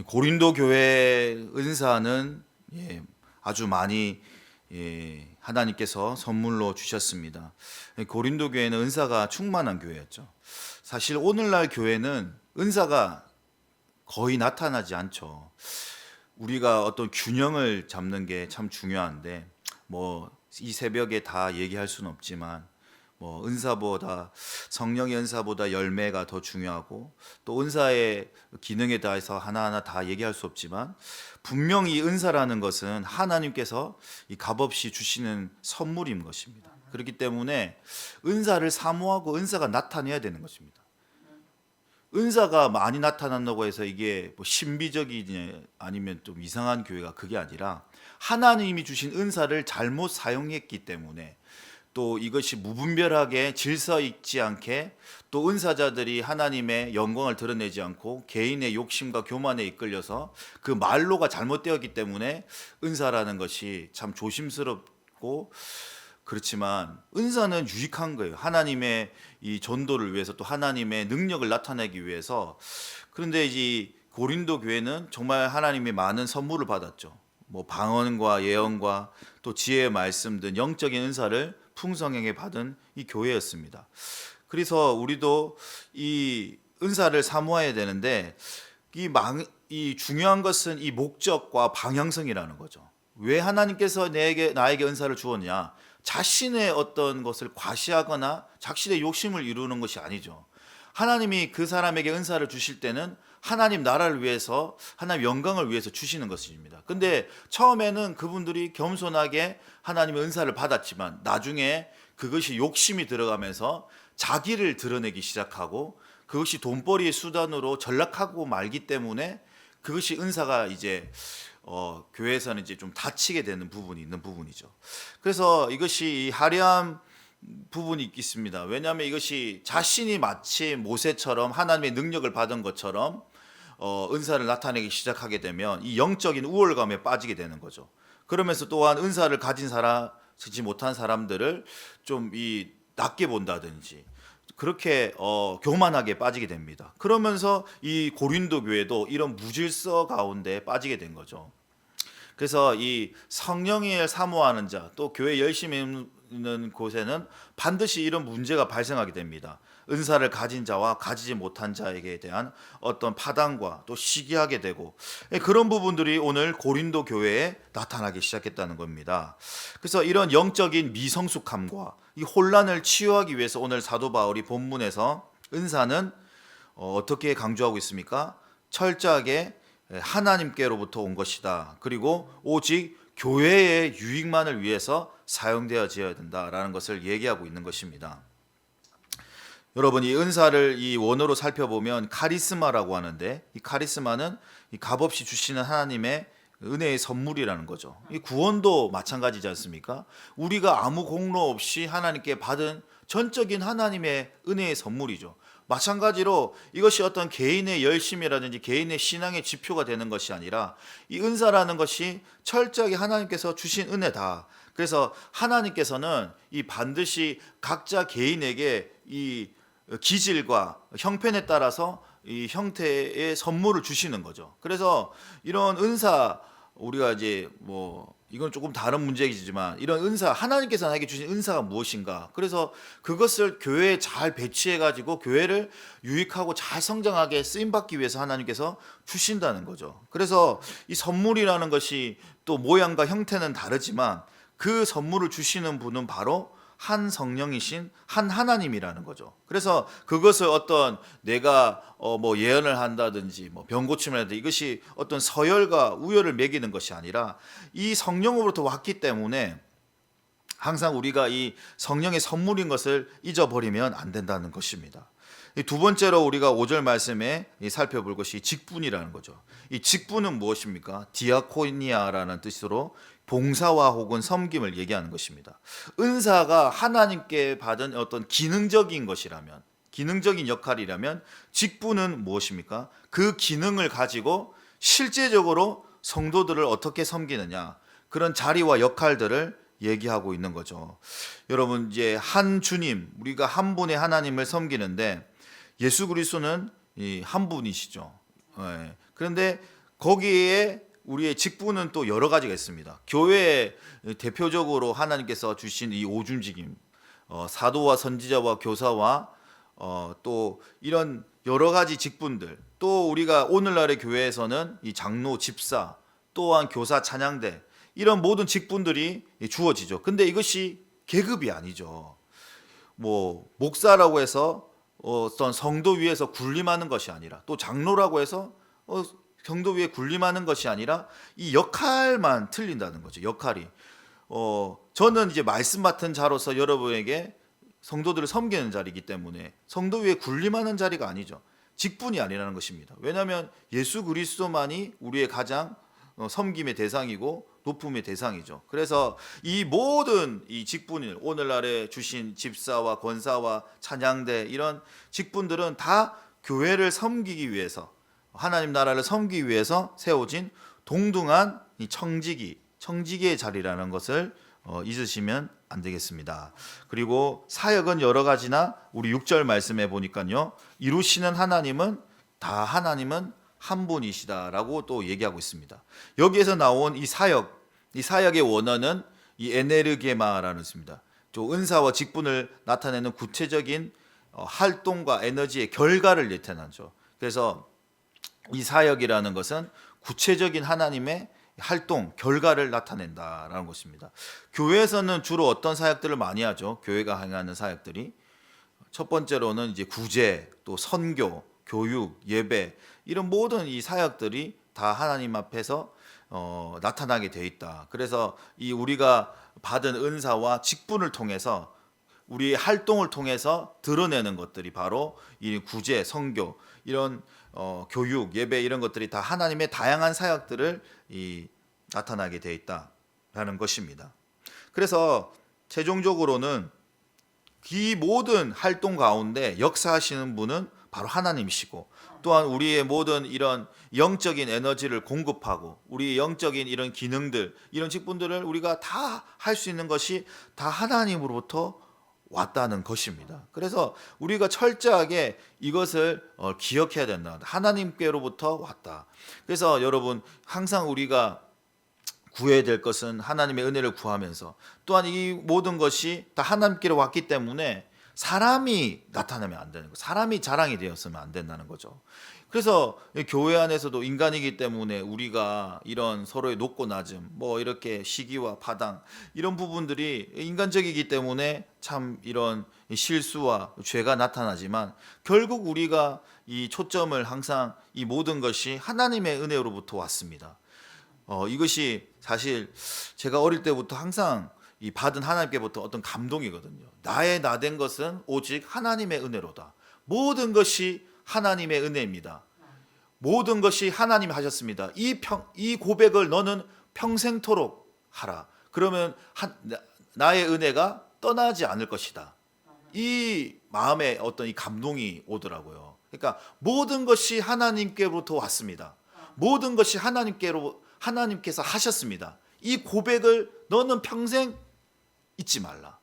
고린도 교회 은사는 아주 많이 하나님께서 선물로 주셨습니다. 고린도 교회는 은사가 충만한 교회였죠. 사실 오늘날 교회는 은사가 거의 나타나지 않죠. 우리가 어떤 균형을 잡는 게 참 중요한데 이 새벽에 다 얘기할 수는 없지만 은사보다 성령의 은사보다 열매가 더 중요하고 또 은사의 기능에 대해서 하나하나 다 얘기할 수 없지만 분명히 은사라는 것은 하나님께서 이 값없이 주시는 선물인 것입니다. 그렇기 때문에 은사를 사모하고 은사가 나타내야 되는 것입니다. 은사가 많이 나타난다고 해서 이게 신비적이냐 아니면 좀 이상한 교회가 그게 아니라 하나님이 주신 은사를 잘못 사용했기 때문에 또 이것이 무분별하게 질서 있지 않게 또 은사자들이 하나님의 영광을 드러내지 않고 개인의 욕심과 교만에 이끌려서 그 말로가 잘못되었기 때문에 은사라는 것이 참 조심스럽고 그렇지만 은사는 유익한 거예요. 하나님의 이 전도를 위해서 또 하나님의 능력을 나타내기 위해서. 그런데 이 고린도 교회는 정말 하나님이 많은 선물을 받았죠. 방언과 예언과 또 지혜의 말씀 등 영적인 은사를 풍성하게 받은 이 교회였습니다. 그래서 우리도 이 은사를 사모해야 되는데 이 중요한 것은 이 목적과 방향성이라는 거죠. 왜 하나님께서 나에게 은사를 주었냐? 자신의 어떤 것을 과시하거나 자신의 욕심을 이루는 것이 아니죠. 하나님이 그 사람에게 은사를 주실 때는 하나님 나라를 위해서 하나님 영광을 위해서 주시는 것입니다. 근데 처음에는 그분들이 겸손하게 하나님의 은사를 받았지만 나중에 그것이 욕심이 들어가면서 자기를 드러내기 시작하고 그것이 돈벌이의 수단으로 전락하고 말기 때문에 그것이 은사가 이제 교회에서는 이제 좀 다치게 되는 부분이 있는 부분이죠. 그래서 이것이 화려한 부분이 있습니다. 왜냐하면 이것이 자신이 마치 모세처럼 하나님의 능력을 받은 것처럼 은사를 나타내기 시작하게 되면 이 영적인 우월감에 빠지게 되는 거죠. 그러면서 또한 은사를 가지지 못한 사람들을 좀 낮게 본다든지 그렇게 교만하게 빠지게 됩니다. 그러면서 이 고린도 교회도 이런 무질서 가운데 빠지게 된 거죠. 그래서 이 성령을 사모하는 자, 또 교회 열심히 있는 곳에는 반드시 이런 문제가 발생하게 됩니다. 은사를 가진 자와 가지지 못한 자에게 대한 어떤 파단과 또 시기하게 되고 그런 부분들이 오늘 고린도 교회에 나타나기 시작했다는 겁니다. 그래서 이런 영적인 미성숙함과 이 혼란을 치유하기 위해서 오늘 사도 바울이 본문에서 은사는 어떻게 강조하고 있습니까? 철저하게 하나님께로부터 온 것이다. 그리고 오직 교회의 유익만을 위해서 사용되어져야 된다라는 것을 얘기하고 있는 것입니다. 여러분, 이 은사를 이 원어로 살펴보면 카리스마라고 하는데 이 카리스마는 이 값없이 주시는 하나님의 은혜의 선물이라는 거죠. 이 구원도 마찬가지지 않습니까? 우리가 아무 공로 없이 하나님께 받은 전적인 하나님의 은혜의 선물이죠. 마찬가지로 이것이 어떤 개인의 열심이라든지 개인의 신앙의 지표가 되는 것이 아니라 이 은사라는 것이 철저하게 하나님께서 주신 은혜다. 그래서 하나님께서는 이 반드시 각자 개인에게 이 기질과 형편에 따라서 이 형태의 선물을 주시는 거죠. 그래서 이런 은사 우리가 이제 이건 조금 다른 문제이지만 이런 은사 하나님께서 나에게 주신 은사가 무엇인가? 그래서 그것을 교회에 잘 배치해 가지고 교회를 유익하고 잘 성장하게 쓰임 받기 위해서 하나님께서 주신다는 거죠. 그래서 이 선물이라는 것이 또 모양과 형태는 다르지만 그 선물을 주시는 분은 바로 한 성령이신 한 하나님이라는 거죠. 그래서 그것을 어떤 내가 예언을 한다든지 병 고침을 한다든지 이것이 어떤 서열과 우열을 매기는 것이 아니라 이 성령으로부터 왔기 때문에 항상 우리가 이 성령의 선물인 것을 잊어버리면 안 된다는 것입니다. 두 번째로 우리가 5절 말씀에 살펴볼 것이 직분이라는 거죠. 이 직분은 무엇입니까? 디아코니아라는 뜻으로 봉사와 혹은 섬김을 얘기하는 것입니다. 은사가 하나님께 받은 어떤 기능적인 것이라면, 기능적인 역할이라면 직분은 무엇입니까? 그 기능을 가지고 실제적으로 성도들을 어떻게 섬기느냐, 그런 자리와 역할들을 얘기하고 있는 거죠. 여러분, 이제 한 주님, 우리가 한 분의 하나님을 섬기는데 예수 그리스도는 한 분이시죠. 그런데 거기에 우리의 직분은 또 여러 가지가 있습니다. 교회에 대표적으로 하나님께서 주신 이 오줌직임, 사도와 선지자와 교사와 또 이런 여러 가지 직분들, 또 우리가 오늘날의 교회에서는 이 장로, 집사, 또한 교사, 찬양대, 이런 모든 직분들이 주어지죠. 근데 이것이 계급이 아니죠. 뭐 목사라고 해서 어떤 성도 위에서 군림하는 것이 아니라, 또 장로라고 해서 성도 위에 군림하는 것이 아니라 이 역할만 틀린다는 거죠. 역할이. 저는 이제 말씀 맡은 자로서 여러분에게 성도들을 섬기는 자리이기 때문에 성도 위에 군림하는 자리가 아니죠. 직분이 아니라는 것입니다. 왜냐하면 예수 그리스도만이 우리의 가장 섬김의 대상이고 높음의 대상이죠. 그래서 이 모든 이 직분을 오늘날에 주신 집사와 권사와 찬양대, 이런 직분들은 다 교회를 섬기기 위해서, 하나님 나라를 섬기기 위해서 세워진 동등한 이 청지기의 자리라는 것을 잊으시면 안 되겠습니다. 그리고 사역은 여러 가지나 우리 6절 말씀에 보니까요, 이루시는 하나님은 한 분이시다라고 또 얘기하고 있습니다. 여기에서 나온 이 사역의 원어는 이 에네르게마라는 뜻입니다. 은사와 직분을 나타내는 구체적인 활동과 에너지의 결과를 나타나죠. 그래서 이 사역이라는 것은 구체적인 하나님의 활동, 결과를 나타낸다라는 것입니다. 교회에서는 주로 어떤 사역들을 많이 하죠? 교회가 행하는 사역들이 첫 번째로는 이제 구제, 또 선교, 교육, 예배, 이런 모든 이 사역들이 다 하나님 앞에서 나타나게 돼 있다. 그래서 이 우리가 받은 은사와 직분을 통해서, 우리의 활동을 통해서 드러내는 것들이 바로 이 구제, 선교, 이런 교육, 예배, 이런 것들이 다 하나님의 다양한 사역들을 나타나게 돼 있다라는 것입니다. 그래서 최종적으로는 이 모든 활동 가운데 역사하시는 분은 바로 하나님이시고, 또한 우리의 모든 이런 영적인 에너지를 공급하고, 우리의 영적인 이런 기능들, 이런 직분들을 우리가 다 할 수 있는 것이 다 하나님으로부터 왔다는 것입니다. 그래서 우리가 철저하게 이것을 기억해야 된다. 하나님께로부터 왔다. 그래서 여러분, 항상 우리가 구해야 될 것은 하나님의 은혜를 구하면서, 또한 이 모든 것이 다 하나님께로 왔기 때문에 사람이 나타나면 안 되는 거예요. 사람이 자랑이 되었으면 안 된다는 거죠. 그래서 교회 안에서도 인간이기 때문에 우리가 이런 서로의 높고 낮음, 뭐 이렇게 시기와 파당, 이런 부분들이 인간적이기 때문에 참 이런 실수와 죄가 나타나지만, 결국 우리가 이 초점을 항상 이 모든 것이 하나님의 은혜로부터 왔습니다. 이것이 사실 제가 어릴 때부터 항상 이 받은 하나님께부터 어떤 감동이거든요. 나의 나된 것은 오직 하나님의 은혜로다. 모든 것이 하나님의 은혜입니다. 모든 것이 하나님이 하셨습니다. 이 고백을 너는 평생토록 하라. 그러면 나의 은혜가 떠나지 않을 것이다. 이 마음에 어떤 이 감동이 오더라고요. 그러니까 모든 것이 하나님께로부터 왔습니다. 모든 것이 하나님께서 하셨습니다. 이 고백을 너는 평생 잊지 말라.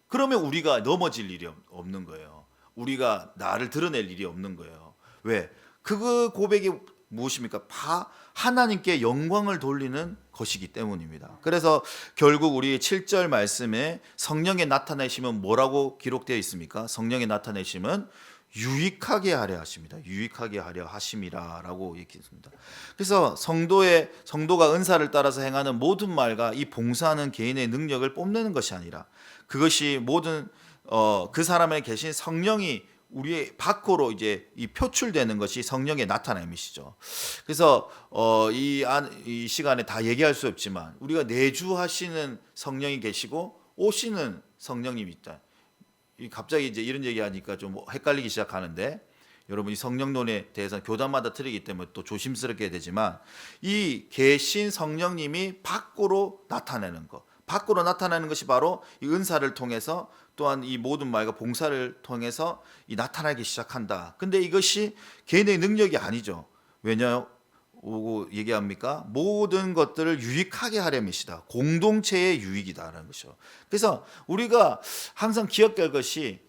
그러면 우리가 넘어질 일이 없는 거예요. 우리가 나를 드러낼 일이 없는 거예요. 왜? 그 고백이 무엇입니까? 하나님께 영광을 돌리는 것이기 때문입니다. 그래서 결국 우리 7절 말씀에 성령의 나타내심은 뭐라고 기록되어 있습니까? 성령의 나타내심은 유익하게 하려 하십니다. 유익하게 하려 하심이라라고 얘기했습니다. 그래서 성도가 은사를 따라서 행하는 모든 말과 이 봉사하는 개인의 능력을 뽐내는 것이 아니라, 그것이 모든 그 사람에 계신 성령이 우리의 밖으로 이제 이 표출되는 것이 성령의 나타남이시죠. 그래서 이 시간에 다 얘기할 수 없지만, 우리가 내주하시는 성령이 계시고 오시는 성령님이 있다. 갑자기 이제 이런 얘기하니까 좀 헷갈리기 시작하는데, 여러분 이 성령론에 대해서 교단마다 틀리기 때문에 또 조심스럽게 되지만, 이 계신 성령님이 밖으로 나타내는 것, 밖으로 나타나는 것이 바로 이 은사를 통해서, 또한 이 모든 말과 봉사를 통해서 나타나기 시작한다. 근데 이것이 개인의 능력이 아니죠. 왜냐고 얘기합니까? 모든 것들을 유익하게 하려면이다. 공동체의 유익이다라는 것이죠. 그래서 우리가 항상 기억할 것이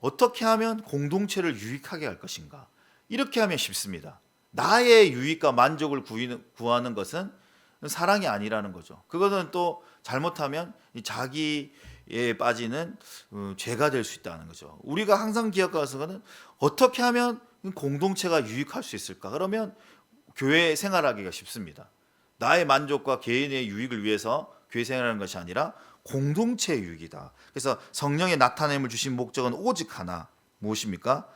어떻게 하면 공동체를 유익하게 할 것인가? 이렇게 하면 쉽습니다. 나의 유익과 만족을 구하는 것은 사랑이 아니라는 거죠. 그것은 또 잘못하면 이 자기에 빠지는 죄가 될 수 있다는 거죠. 우리가 항상 기억하는 것은 어떻게 하면 공동체가 유익할 수 있을까? 그러면 교회 생활하기가 쉽습니다. 나의 만족과 개인의 유익을 위해서 교회 생활하는 것이 아니라 공동체의 유익이다. 그래서 성령의 나타냄을 주신 목적은 오직 하나, 무엇입니까?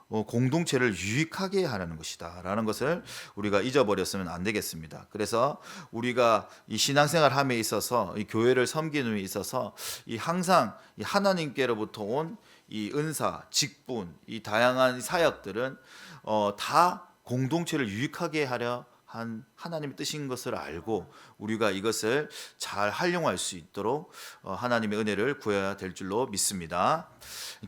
공동체를 유익하게 하라는 것이다 라는 것을 우리가 잊어버렸으면 안 되겠습니다. 그래서 우리가 이 신앙생활 함에 있어서 이 교회를 섬기는 데 있어서 이 항상 이 하나님께로부터 온 이 은사, 직분, 이 다양한 사역들은 다 공동체를 유익하게 하려 한 하나님의 뜻인 것을 알고 우리가 이것을 잘 활용할 수 있도록 하나님의 은혜를 구해야 될 줄로 믿습니다.